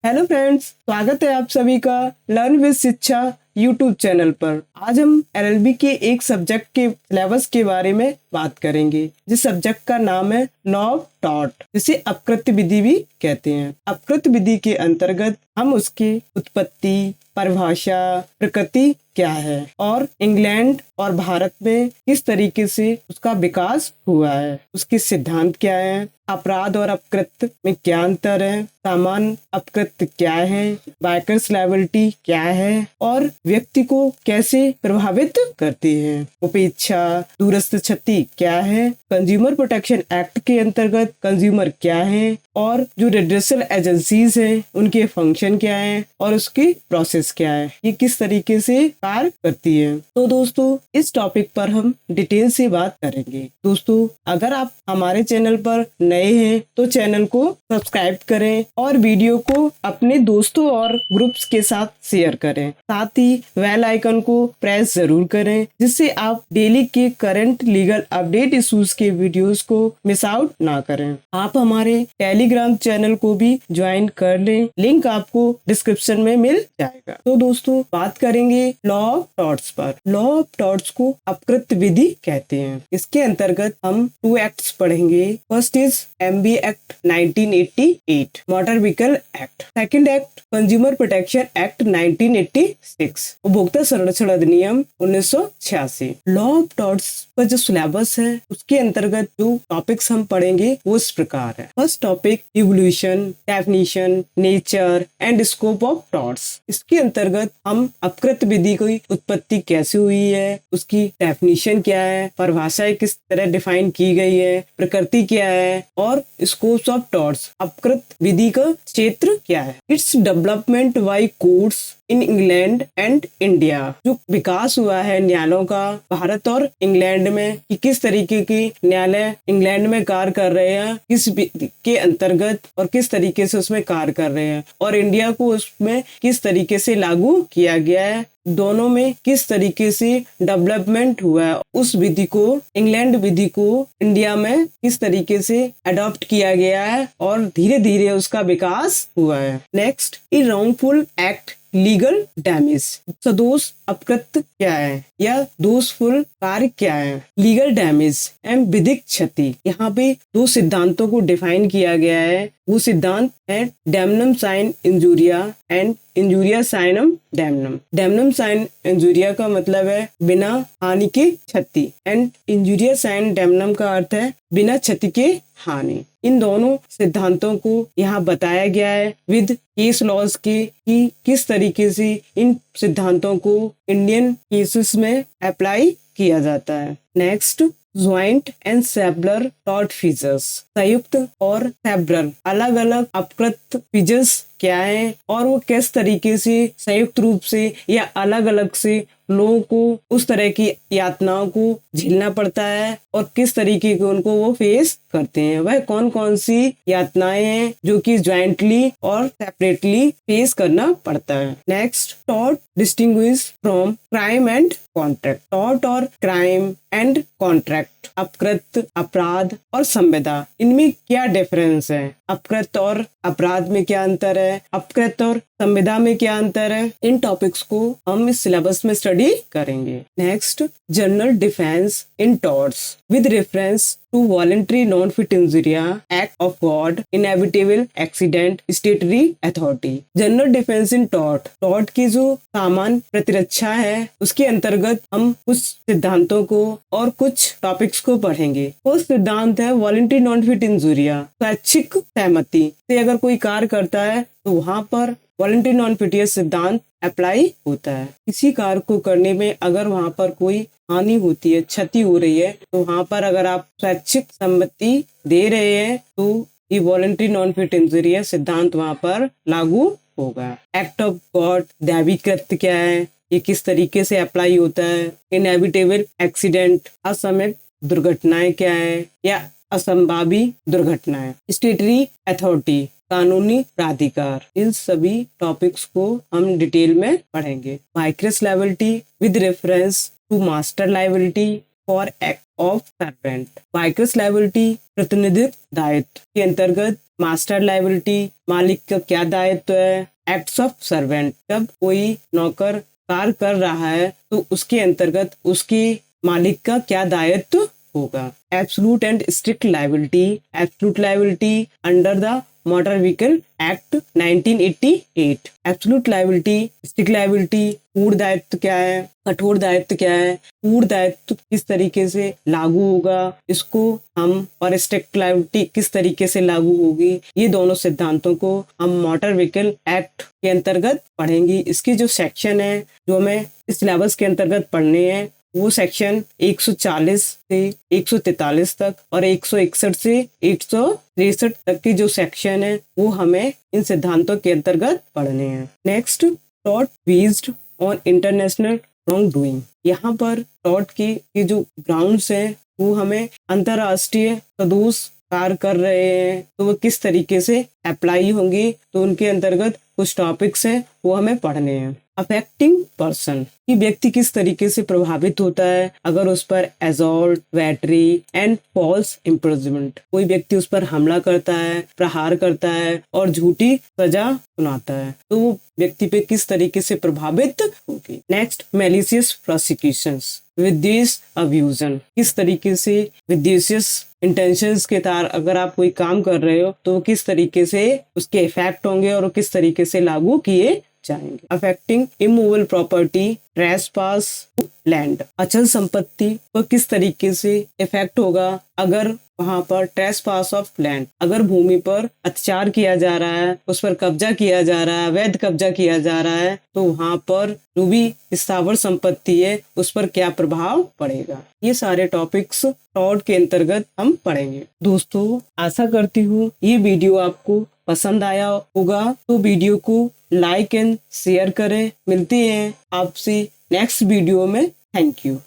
Hello friends, स्वागत है आप सभी का लर्न विद शिक्षा यूट्यूब चैनल पर। आज हम एलएलबी के एक सब्जेक्ट के सिलेबस के बारे में बात करेंगे, जिस सब्जेक्ट का नाम है लॉ ऑफ टॉट, जिसे अपकृत्य विधि भी कहते हैं। अपकृत्य विधि के अंतर्गत हम उसकी उत्पत्ति, परिभाषा, प्रकृति क्या है और इंग्लैंड और भारत में किस तरीके से उसका विकास हुआ है, उसके सिद्धांत क्या है, अपराध और अपकृत्य में क्या अंतर है, सामान्य अपकृत्य क्या है, वाइकर्स लायबिलिटी क्या है और व्यक्ति को कैसे प्रभावित करती है, उपेक्षा, दूरस्थ क्षति क्या है, कंज्यूमर प्रोटेक्शन एक्ट के अंतर्गत कंज्यूमर क्या है और जो रिड्रेसल एजेंसीज हैं उनके फंक्शन क्या है और उसकी प्रोसेस क्या है, ये किस तरीके से कार्य करती है। तो दोस्तों, इस टॉपिक पर हम डिटेल से बात करेंगे। दोस्तों, अगर आप हमारे चैनल पर नए हैं तो चैनल को सब्सक्राइब करें और वीडियो को अपने दोस्तों और ग्रुप्स के साथ शेयर करें। साथ ही बेल आइकन को प्रेस जरूर करें, जिससे आप डेली के करंट लीगल अपडेट इश्यूज के वीडियोस को मिस आउट ना करें। आप हमारे टेलीग्राम चैनल को भी ज्वाइन कर लें, लिंक आपको डिस्क्रिप्शन में मिल जाएगा। तो दोस्तों, बात करेंगे लॉ ऑफ टॉर्ट्स पर। लॉ ऑफ टॉर्ट्स को अपकृत्य विधि कहते हैं। इसके अंतर्गत हम 2 एक्ट्स पढ़ेंगे। First is MB act 1988, motor vehicle act. Second act consumer protection act 1986, उपभोक्ता संरक्षण अधिनियम 1986। लॉ ऑफ टॉर्ट्स का जो सिलेबस है उसके अंतर्गत जो टॉपिक्स हम पढ़ेंगे वो इस प्रकार है। First topic evolution, definition, nature and scope of torts. इसके अंतर्गत हम अपकृत्य विधि की उत्पत्ति कैसे हुई है, उसकी डेफिनेशन क्या है, परिभाषाएं किस तरह डिफाइन की गई है, प्रकृति क्या है और स्कोप्स ऑफ टॉर्ट्स, अपकृत्य विधि का क्षेत्र क्या है। Its development bye courts in England and India. जो विकास हुआ है न्यायालयों का भारत और इंग्लैंड में, कि किस तरीके के न्यायालय इंग्लैंड में कार्य कर रहे हैं, किस के अंतर्गत और किस तरीके से उसमें कार्य कर रहे हैं, और इंडिया को उसमें किस तरीके से लागू किया गया है, दोनों में किस तरीके से डेवलपमेंट हुआ है, उस विधि को, इंग्लैंड विधि को इंडिया में किस तरीके से अडॉप्ट किया गया है और धीरे धीरे उसका विकास हुआ है। नेक्स्ट, ए रॉन्गफुल एक्ट लीगल डैमेज। सदोष अपकृत्य क्या है या दोषफुल कार्य क्या है। लीगल डैमेज एंड विधिक क्षति, यहाँ पे 2 सिद्धांतों को डिफाइन किया गया है। वो सिद्धांत है डैमनम साइन इंजूरिया एंड इंजूरिया साइनम डैमनम। डैमनम साइन इंजूरिया का मतलब है बिना हानि के क्षति, एंड इंजूरिया साइन डैमनम का अर्थ है बिना क्षति के हानि। इन दोनों सिद्धांतों को यहाँ बताया गया है विद केस लॉज के, कि किस तरीके से इन सिद्धांतों को इंडियन केसेस में अप्लाई किया जाता है। Next, joint and several tort features. संयुक्त और सेबलर अलग अलग अपकृत्य फीचर्स क्या है और वो किस तरीके से संयुक्त रूप से या अलग अलग से लोगों को उस तरह की यातनाओं को झेलना पड़ता है और किस तरीके के उनको वो फेस करते हैं। वह कौन कौन सी यातनाएं हैं जो कि ज्वाइंटली और सेपरेटली फेस करना पड़ता है। Next, tort distinguish from crime and contract. Tort और क्राइम एंड कॉन्ट्रैक्ट, अपकृत्य, अपराध और संविदा, इनमें क्या डिफरेंस है, अपकृत्य और अपराध में क्या अंतर है, अपकृत्य और संविदा में क्या अंतर है, इन टॉपिक्स को हम इस सिलेबस में स्टडी करेंगे। Next, general defence in torts with reference to voluntary non fit injuria act of God, inevitable accident, statutory authority. General defence in tort, tort की जो सामान्य प्रतिरक्षा है उसके अंतर्गत हम कुछ सिद्धांतों को और कुछ टॉपिक्स को पढ़ेंगे। फर्स्ट सिद्धांत है वॉलंटरी नॉन फिट इंजुरिया। स्वैच्छिक सहमति से अगर कोई कार्य करता है तो वहाँ पर वॉलंटरी नॉन फिटियस सिद्धांत अप्लाई होता है। किसी कार्य को करने में अगर वहाँ पर कोई हानि होती है, क्षति हो रही है, तो वहाँ पर अगर आप स्वैच्छिक सम्मति दे रहे हैं तो ये वॉलंटरी नॉन फिट इंजुरिया सिद्धांत वहाँ पर लागू होगा। एक्ट ऑफ गॉड, दैवी कृत्य क्या है, ये किस तरीके से अप्लाई होता है। इनएविटेबल एक्सीडेंट, असमय दुर्घटनाएं क्या है या असंभावी दुर्घटनाएं। स्टेटरी अथॉरिटी, कानूनी प्राधिकार। इन सभी टॉपिक्स को हम डिटेल में पढ़ेंगे। Vicarious liability with reference to master liability for act of servant. Vicarious liability प्रतिनिधित्व दायित्व के अंतर्गत मास्टर लायबिलिटी, मालिक का क्या दायित्व है। एक्ट्स ऑफ सर्वेंट, जब कोई नौकर कार्य कर रहा है तो उसके अंतर्गत उसके मालिक का क्या दायित्व होगा। Absolute and strict liability, absolute liability under the motor vehicle act 1988। Absolute liability, strict liability, पूर्ण दायित्व क्या है, कठोर दायित्व क्या है, पूर्ण दायित्व किस तरीके से लागू होगा इसको हम, और स्ट्रिक्ट लायबिलिटी किस तरीके से लागू होगी, ये दोनों सिद्धांतों को हम मोटर व्हीकल एक्ट के अंतर्गत पढ़ेंगे। इसके जो सेक्शन है जो हमें इस सिलेबस के अंतर्गत पढ़ने हैं वो सेक्शन 140 से 143 तक और 161 से 163 तक की जो सेक्शन है वो हमें इन सिद्धांतों के अंतर्गत पढ़ने हैं। Next, tort based on international wrong doing. यहाँ पर टॉर्ट के जो ग्राउंड्स हैं वो हमें अंतरराष्ट्रीय सदोष कार्य कर रहे हैं तो वो किस तरीके से अप्लाई होंगे, तो उनके अंतर्गत कुछ टॉपिक्स हैं वो हमें पढ़ने हैं। अफेक्टिंग पर्सन, कि व्यक्ति किस तरीके से प्रभावित होता है अगर उस पर assault, battery and false imprisonment, कोई व्यक्ति उस पर हमला करता है, प्रहार करता है और झूठी सजा सुनाता है तो वो व्यक्ति पे किस तरीके से प्रभावित होगी। नेक्स्ट, मैलिशियस प्रोसिक्यूशंस, विद्वेष अब्यूजन, किस तरीके से विद्वेषियस इंटेंशंस के तार अगर आप कोई काम कर रहे हो तो किस तरीके से उसके इफेक्ट होंगे और किस तरीके से लागू किए जाएंगे। Affecting immovable property, trespass land, अचल संपत्ति पर किस तरीके से इफेक्ट होगा अगर वहां पर ट्रेसपास ऑफ लैंड, अगर भूमि पर अत्याचार किया जा रहा है, उस पर कब्जा किया जा रहा है, अवैध कब्जा किया जा रहा है तो वहां पर जो भी स्थावर संपत्ति है उस पर क्या प्रभाव पड़ेगा। ये सारे टॉपिक्स टॉर्ट के अंतर्गत हम पढ़ेंगे। दोस्तों, आशा करती हूँ ये वीडियो आपको पसंद आया होगा तो वीडियो को लाइक एंड शेयर करें। मिलते हैं आपसे नेक्स्ट वीडियो में। Thank you.